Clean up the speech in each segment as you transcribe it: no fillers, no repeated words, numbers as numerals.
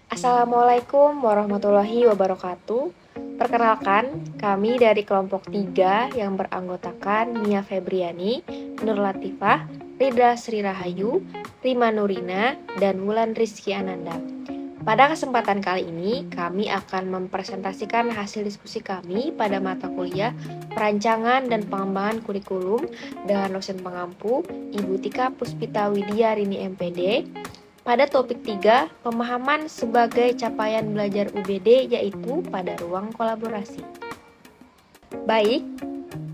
Assalamualaikum warahmatullahi wabarakatuh. Perkenalkan, kami dari kelompok 3 yang beranggotakan Mia Febriani, Nur Latifah, Rida Sri Rahayu, Rima Nurina, dan Wulan Rizky Ananda. Pada kesempatan kali ini, kami akan mempresentasikan hasil diskusi kami pada mata kuliah Perancangan dan Pengembangan Kurikulum dengan dosen pengampu Ibu Tika Puspita Widya Rini MPD pada topik 3, pemahaman sebagai capaian belajar UBD yaitu pada ruang kolaborasi. Baik,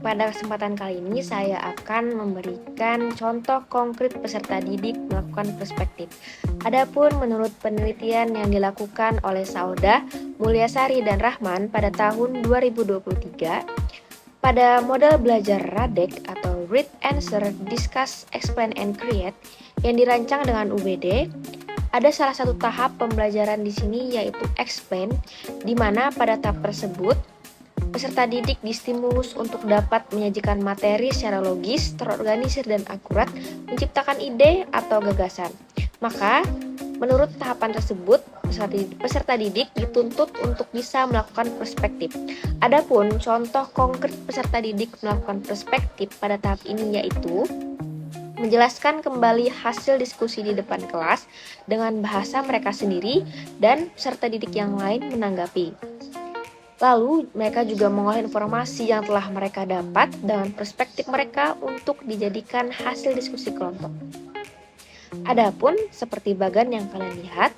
pada kesempatan kali ini saya akan memberikan contoh konkret peserta didik melakukan perspektif. Adapun menurut penelitian yang dilakukan oleh Saudah, Mulyasari dan Rahman pada tahun 2023, pada model belajar RADEC atau Read, Answer, Discuss, Explain, and Create yang dirancang dengan UBD, ada salah satu tahap pembelajaran di sini yaitu Explain, di mana pada tahap tersebut peserta didik distimulus untuk dapat menyajikan materi secara logis, terorganisir, dan akurat, menciptakan ide atau gagasan. Maka, menurut tahapan tersebut, peserta didik dituntut untuk bisa melakukan perspektif. Adapun contoh konkret peserta didik melakukan perspektif pada tahap ini yaitu menjelaskan kembali hasil diskusi di depan kelas dengan bahasa mereka sendiri dan peserta didik yang lain menanggapi. Lalu, mereka juga mengolah informasi yang telah mereka dapat dengan perspektif mereka untuk dijadikan hasil diskusi kelompok. Adapun, seperti bagan yang kalian lihat,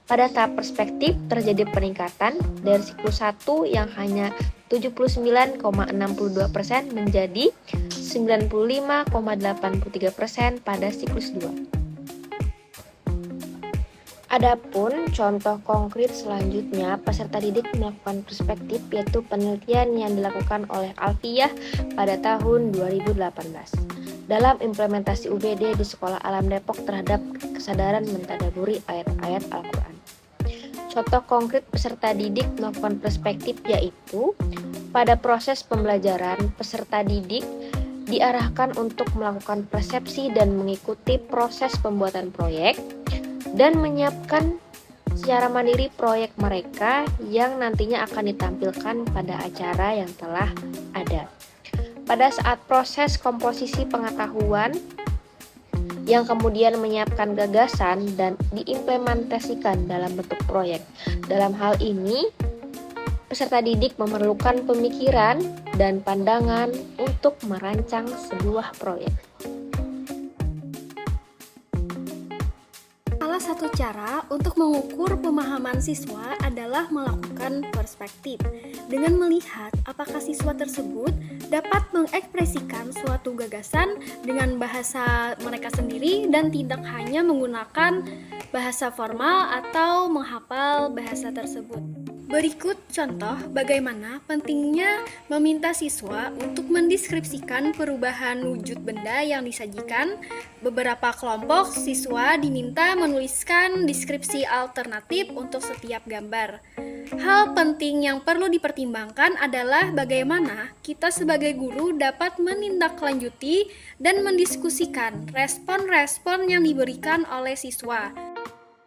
pada tahap perspektif terjadi peningkatan dari siklus 1 yang hanya 79,62% menjadi 95,83% pada siklus 2. Adapun contoh konkret selanjutnya, peserta didik melakukan perspektif yaitu penelitian yang dilakukan oleh Alfiyah pada tahun 2018 dalam implementasi UBD di Sekolah Alam Depok terhadap kesadaran mentadaburi ayat-ayat Al-Quran. Contoh konkret peserta didik melakukan perspektif yaitu pada proses pembelajaran, peserta didik diarahkan untuk melakukan persepsi dan mengikuti proses pembuatan proyek dan menyiapkan secara mandiri proyek mereka yang nantinya akan ditampilkan pada acara yang telah ada. Pada saat proses komposisi pengetahuan yang kemudian menyiapkan gagasan dan diimplementasikan dalam bentuk proyek. Dalam hal ini, peserta didik memerlukan pemikiran dan pandangan untuk merancang sebuah proyek. Salah satu cara untuk mengukur pemahaman siswa adalah melakukan perspektif dengan melihat apakah siswa tersebut dapat mengekspresikan suatu gagasan dengan bahasa mereka sendiri dan tidak hanya menggunakan bahasa formal atau menghafal bahasa tersebut. Berikut contoh bagaimana pentingnya meminta siswa untuk mendeskripsikan perubahan wujud benda yang disajikan. Beberapa kelompok siswa diminta menuliskan deskripsi alternatif untuk setiap gambar. Hal penting yang perlu dipertimbangkan adalah bagaimana kita sebagai guru dapat menindaklanjuti dan mendiskusikan respon-respon yang diberikan oleh siswa.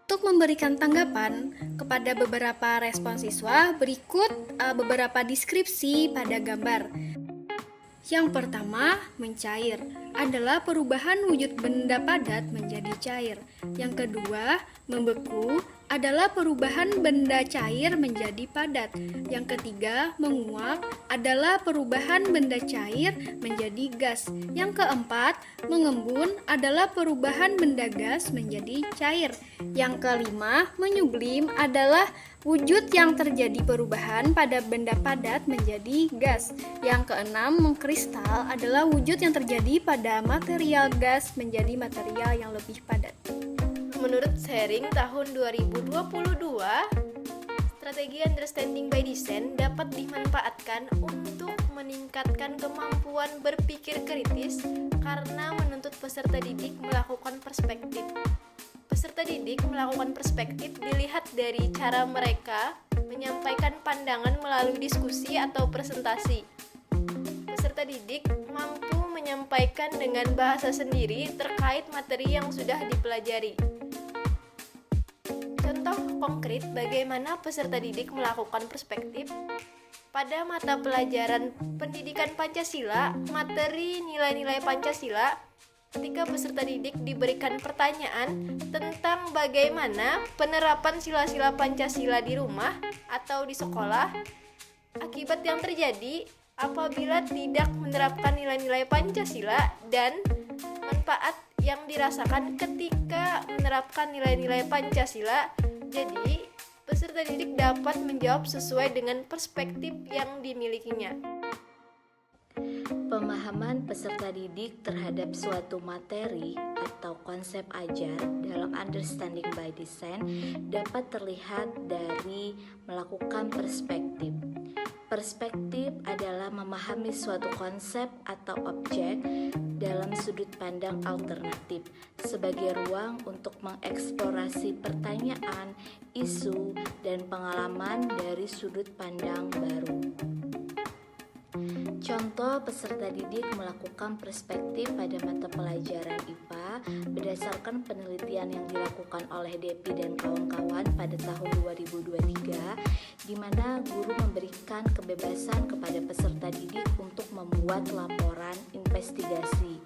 Untuk memberikan tanggapan kepada beberapa respon siswa, berikut beberapa deskripsi pada gambar. Yang pertama, mencair adalah perubahan wujud benda padat menjadi cair. Yang kedua, membeku adalah perubahan benda cair menjadi padat. Yang ketiga, menguap adalah perubahan benda cair menjadi gas. Yang keempat, mengembun adalah perubahan benda gas menjadi cair. Yang kelima, menyublim adalah wujud yang terjadi perubahan pada benda padat menjadi gas. Yang keenam, mengkristal adalah wujud yang terjadi pada material gas menjadi material yang lebih padat. Menurut sharing tahun 2022, strategi understanding by design dapat dimanfaatkan untuk meningkatkan kemampuan berpikir kritis karena menuntut peserta didik melakukan perspektif. Peserta didik melakukan perspektif dilihat dari cara mereka menyampaikan pandangan melalui diskusi atau presentasi. Peserta didik mampu menyampaikan dengan bahasa sendiri terkait materi yang sudah dipelajari. contoh konkret bagaimana peserta didik melakukan perspektif pada mata pelajaran pendidikan Pancasila, materi nilai-nilai Pancasila, ketika peserta didik diberikan pertanyaan tentang bagaimana penerapan sila-sila Pancasila di rumah atau di sekolah, akibat yang terjadi apabila tidak menerapkan nilai-nilai Pancasila, dan manfaat yang dirasakan ketika menerapkan nilai-nilai Pancasila. Jadi, peserta didik dapat menjawab sesuai dengan perspektif yang dimilikinya. Pemahaman peserta didik terhadap suatu materi atau konsep ajar dalam understanding by design dapat terlihat dari melakukan perspektif. Perspektif adalah memahami suatu konsep atau objek dalam sudut pandang alternatif sebagai ruang untuk mengeksplorasi pertanyaan, isu, dan pengalaman dari sudut pandang baru. Contoh peserta didik melakukan perspektif pada mata pelajaran IPA berdasarkan penelitian yang dilakukan oleh Depi dan kawan-kawan pada tahun 2023, di mana guru memberikan kebebasan kepada peserta didik untuk membuat laporan investigasi.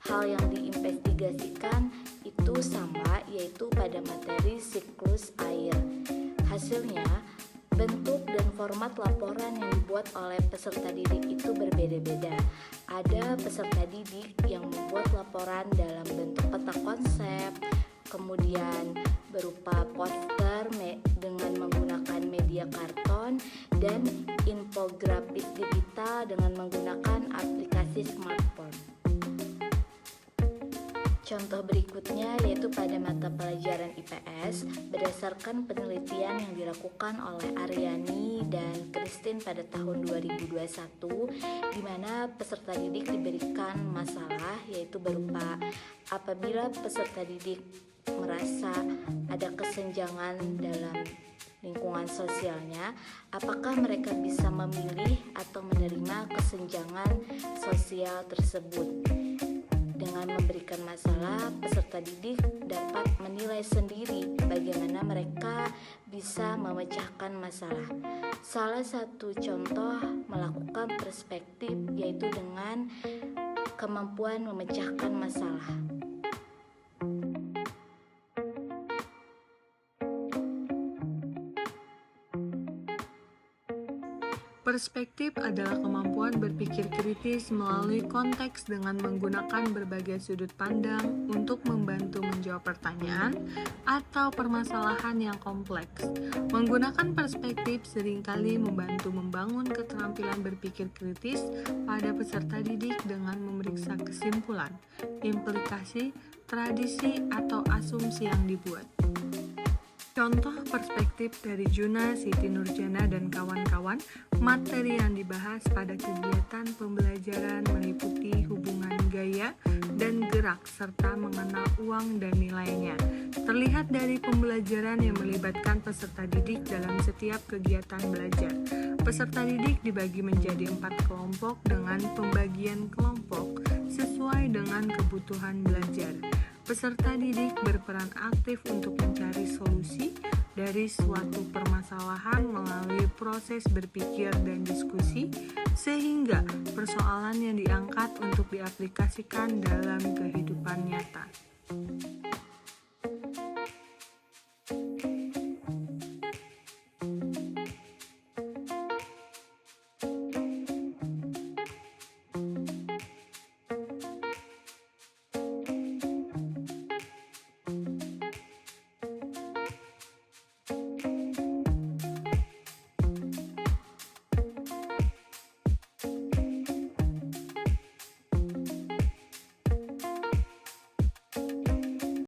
Hal yang diinvestigasikan itu sama, yaitu pada materi siklus air. Hasilnya, bentuk dan format laporan yang dibuat oleh peserta didik itu berbeda-beda. Ada peserta didik yang membuat laporan dalam bentuk peta konsep, kemudian berupa poster dengan menggunakan media karton, dan infografis digital dengan menggunakan aplikasi smartphone. Contoh berikutnya yaitu pada mata pelajaran IPS berdasarkan penelitian yang dilakukan oleh Aryani dan Christine pada tahun 2021, di mana peserta didik diberikan masalah yaitu berupa apabila peserta didik merasa ada kesenjangan dalam lingkungan sosialnya, apakah mereka bisa memilih atau menerima kesenjangan sosial tersebut. Dengan memberikan masalah, peserta didik dapat menilai sendiri bagaimana mereka bisa memecahkan masalah. Salah satu contoh melakukan perspektif yaitu dengan kemampuan memecahkan masalah. Perspektif adalah kemampuan berpikir kritis melalui konteks dengan menggunakan berbagai sudut pandang untuk membantu menjawab pertanyaan atau permasalahan yang kompleks. Menggunakan perspektif seringkali membantu membangun keterampilan berpikir kritis pada peserta didik dengan memeriksa kesimpulan, implikasi, tradisi, atau asumsi yang dibuat. Contoh perspektif dari Juna, Siti Nurjana, dan kawan-kawan, materi yang dibahas pada kegiatan pembelajaran meliputi hubungan gaya dan gerak serta mengenal uang dan nilainya. Terlihat dari pembelajaran yang melibatkan peserta didik dalam setiap kegiatan belajar. Peserta didik dibagi menjadi 4 kelompok dengan pembagian kelompok sesuai dengan kebutuhan belajar. Peserta didik berperan aktif untuk mencari solusi dari suatu permasalahan melalui proses berpikir dan diskusi, sehingga persoalan yang diangkat untuk diaplikasikan dalam kehidupan nyata.